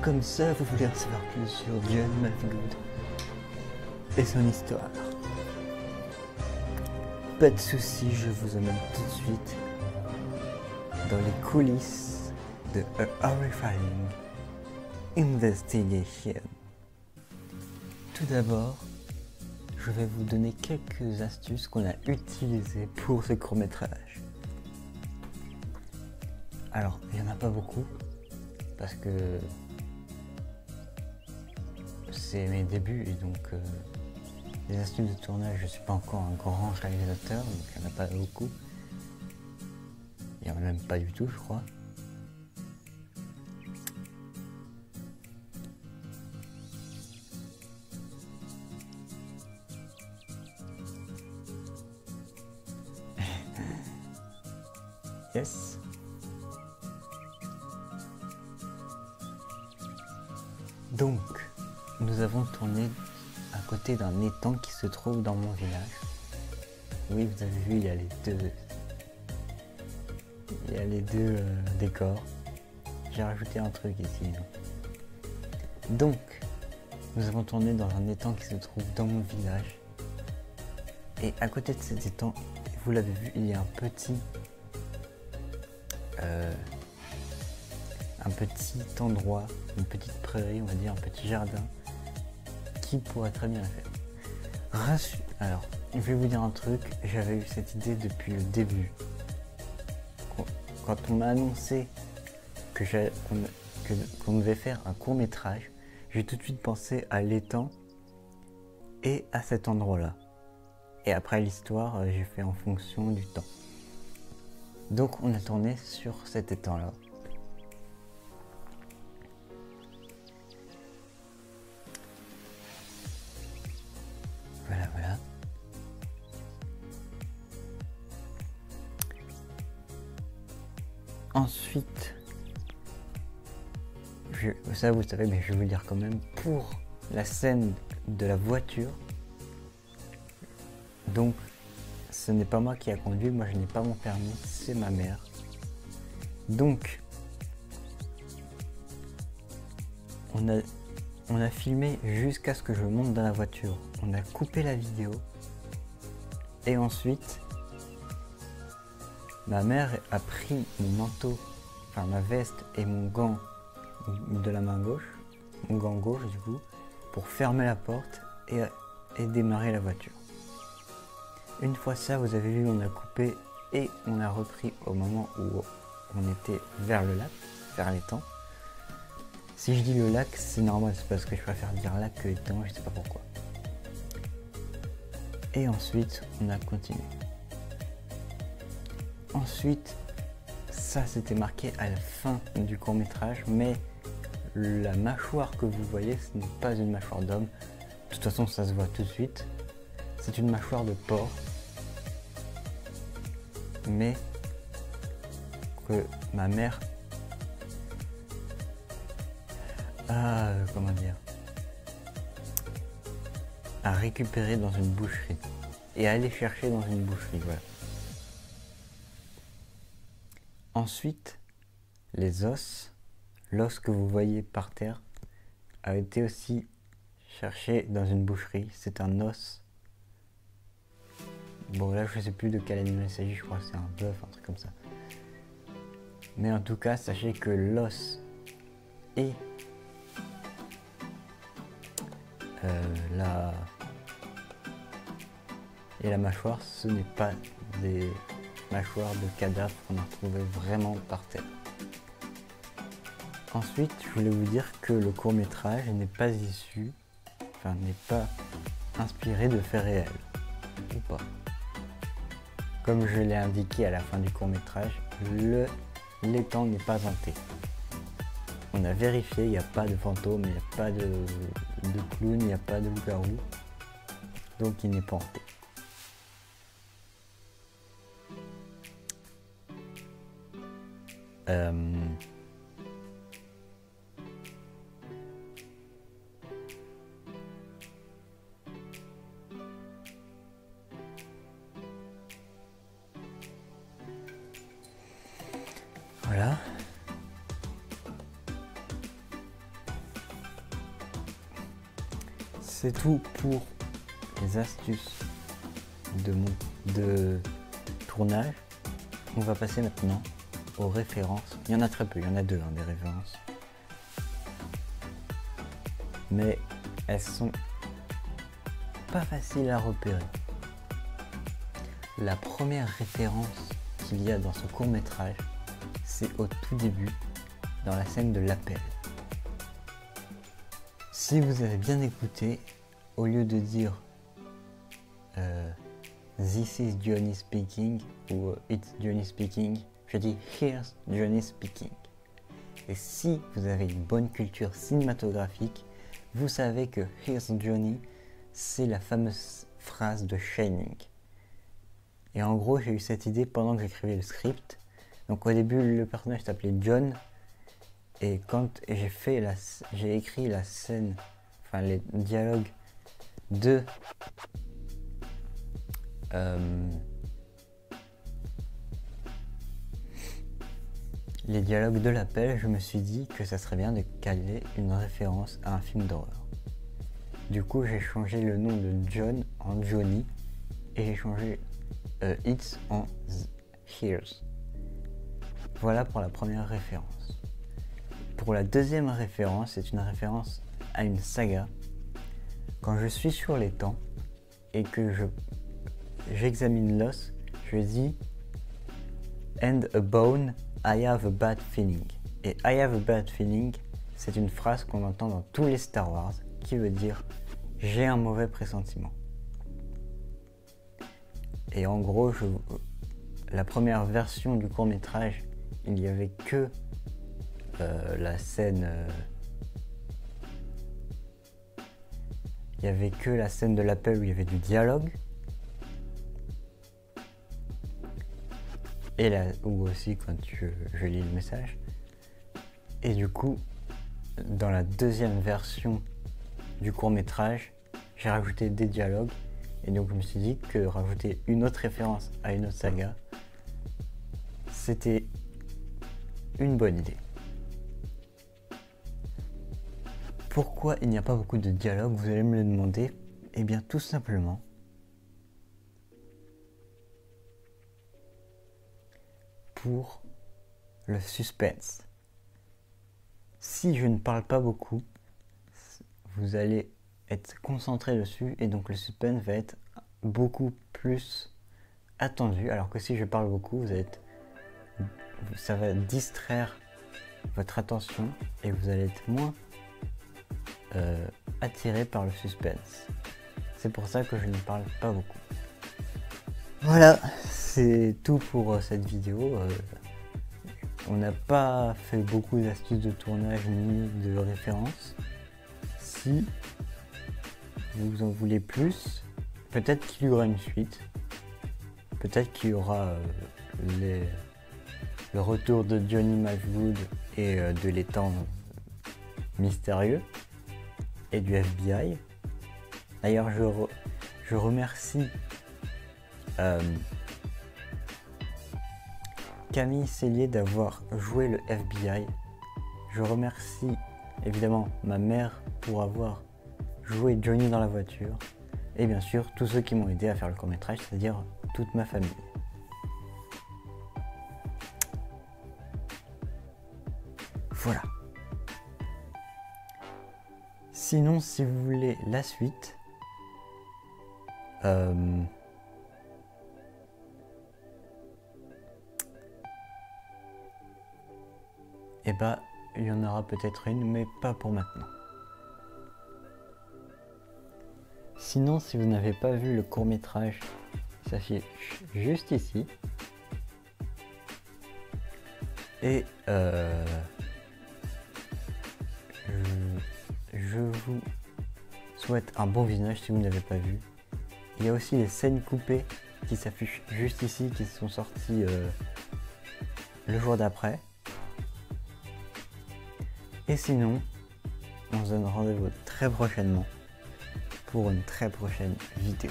Comme ça, vous voulez en savoir plus sur John Malkovich et son histoire. Pas de soucis, je vous emmène tout de suite dans les coulisses de A Horrifying Investigation. Tout d'abord, je vais vous donner quelques astuces qu'on a utilisées pour ce court-métrage. Alors, il n'y en a pas beaucoup, parce que c'est mes débuts et donc les astuces de tournage, je ne suis pas encore un grand réalisateur, donc il n'y en a pas beaucoup. Il n'y en a même pas du tout, je crois. Yes. Donc, nous avons tourné à côté d'un étang qui se trouve dans mon village. Oui, vous avez vu, il y a les deux décors. J'ai rajouté un truc ici. Donc, nous avons tourné dans un étang qui se trouve dans mon village. Et à côté de cet étang, vous l'avez vu, il y a un petit endroit, une petite prairie, on va dire, un petit jardin qui pourrait très bien la faire. Alors, je vais vous dire un truc, j'avais eu cette idée depuis le début. Quand on m'a annoncé qu'on devait faire un court métrage, j'ai tout de suite pensé à l'étang et à cet endroit-là. Et après l'histoire, j'ai fait en fonction du temps. Donc on a tourné sur cet étang-là. Voilà. Ensuite, ça vous savez, mais je vais vous le dire quand même, pour la scène de la voiture, donc ce n'est pas moi qui a conduit, moi je n'ai pas mon permis, c'est ma mère. Donc, on a filmé jusqu'à ce que je monte dans la voiture. On a coupé la vidéo. Et ensuite, ma mère a pris mon manteau, enfin ma veste et mon gant de la main gauche, mon gant gauche du coup, pour fermer la porte et démarrer la voiture. Une fois ça, vous avez vu, on a coupé et on a repris au moment où on était vers le lac, vers l'étang. Si je dis le lac, c'est normal, c'est parce que je préfère dire lac que étang, je sais pas pourquoi. Et ensuite, on a continué. Ensuite, ça c'était marqué à la fin du court-métrage, mais la mâchoire que vous voyez, ce n'est pas une mâchoire d'homme. De toute façon, ça se voit tout de suite. C'est une mâchoire de porc. Mais que ma mère a récupéré dans une boucherie et allé chercher dans une boucherie, voilà. Ensuite, l'os que vous voyez par terre a été aussi cherché dans une boucherie. C'est un os. Bon, là je sais plus de quel animal il s'agit, je crois que c'est un bœuf, un truc comme ça. Mais en tout cas, sachez que l'os et la mâchoire, ce n'est pas des mâchoires de cadavres qu'on a retrouvées vraiment par terre. Ensuite, je voulais vous dire que le court-métrage n'est pas n'est pas inspiré de faits réels, ou pas. Comme je l'ai indiqué à la fin du court-métrage, l'étang n'est pas hanté. On a vérifié, il n'y a pas de fantôme, il n'y a pas de clown, il n'y a pas de loup-garou. Donc il n'est pas hanté. Voilà. c'est tout pour les astuces de tournage. On va passer maintenant aux références. Il y en a très peu, il y en a deux des références. Mais elles sont pas faciles à repérer. La première référence qu'il y a dans ce court-métrage, c'est au tout début, dans la scène de l'appel. Si vous avez bien écouté, au lieu de dire This is Johnny speaking ou It's Johnny speaking, je dis Here's Johnny speaking. Et si vous avez une bonne culture cinématographique, vous savez que Here's Johnny, c'est la fameuse phrase de Shining. Et en gros, j'ai eu cette idée pendant que j'écrivais le script. Donc au début, le personnage s'appelait John. Et quand j'ai écrit la scène, enfin les dialogues de l'appel, je me suis dit que ça serait bien de caler une référence à un film d'horreur. Du coup, j'ai changé le nom de John en Johnny et j'ai changé It's en Here's. Voilà pour la première référence. Pour la deuxième référence, c'est une référence à une saga. Quand je suis sur les temps et que j'examine l'os, je dis And a bone, I have a bad feeling. Et I have a bad feeling, c'est une phrase qu'on entend dans tous les Star Wars qui veut dire j'ai un mauvais pressentiment. Et en gros, la première version du court-métrage, il n'y avait que la scène de l'appel où il y avait du dialogue. Et là, ou aussi quand je lis le message. Et du coup, dans la deuxième version du court-métrage, j'ai rajouté des dialogues. Et donc je me suis dit que rajouter une autre référence à une autre saga, c'était une bonne idée. Pourquoi il n'y a pas beaucoup de dialogue, vous allez me le demander. Eh bien tout simplement pour le suspense. Si je ne parle pas beaucoup, vous allez être concentré dessus et donc le suspense va être beaucoup plus attendu, alors que si je parle beaucoup, ça va distraire votre attention et vous allez être moins attiré par le suspense. C'est pour ça que je ne parle pas beaucoup. Voilà, c'est tout pour cette vidéo. On n'a pas fait beaucoup d'astuces de tournage ni de références. Si vous en voulez plus, peut-être qu'il y aura une suite. Peut-être qu'il y aura le retour de Johnny Mashwood et de l'étang mystérieux et du FBI. D'ailleurs, je remercie Camille Cellier d'avoir joué le FBI. Je remercie évidemment ma mère pour avoir joué Johnny dans la voiture. Et bien sûr, tous ceux qui m'ont aidé à faire le court-métrage, c'est-à-dire toute ma famille. Voilà. Sinon, si vous voulez la suite, eh ben, il y en aura peut-être une, mais pas pour maintenant. Sinon, si vous n'avez pas vu le court-métrage, il s'affiche juste ici. Et je vous souhaite un bon visionnage si vous ne l'avez pas vu. Il y a aussi les scènes coupées qui s'affichent juste ici, qui sont sorties le jour d'après. Et sinon, on se donne rendez-vous très prochainement pour une très prochaine vidéo.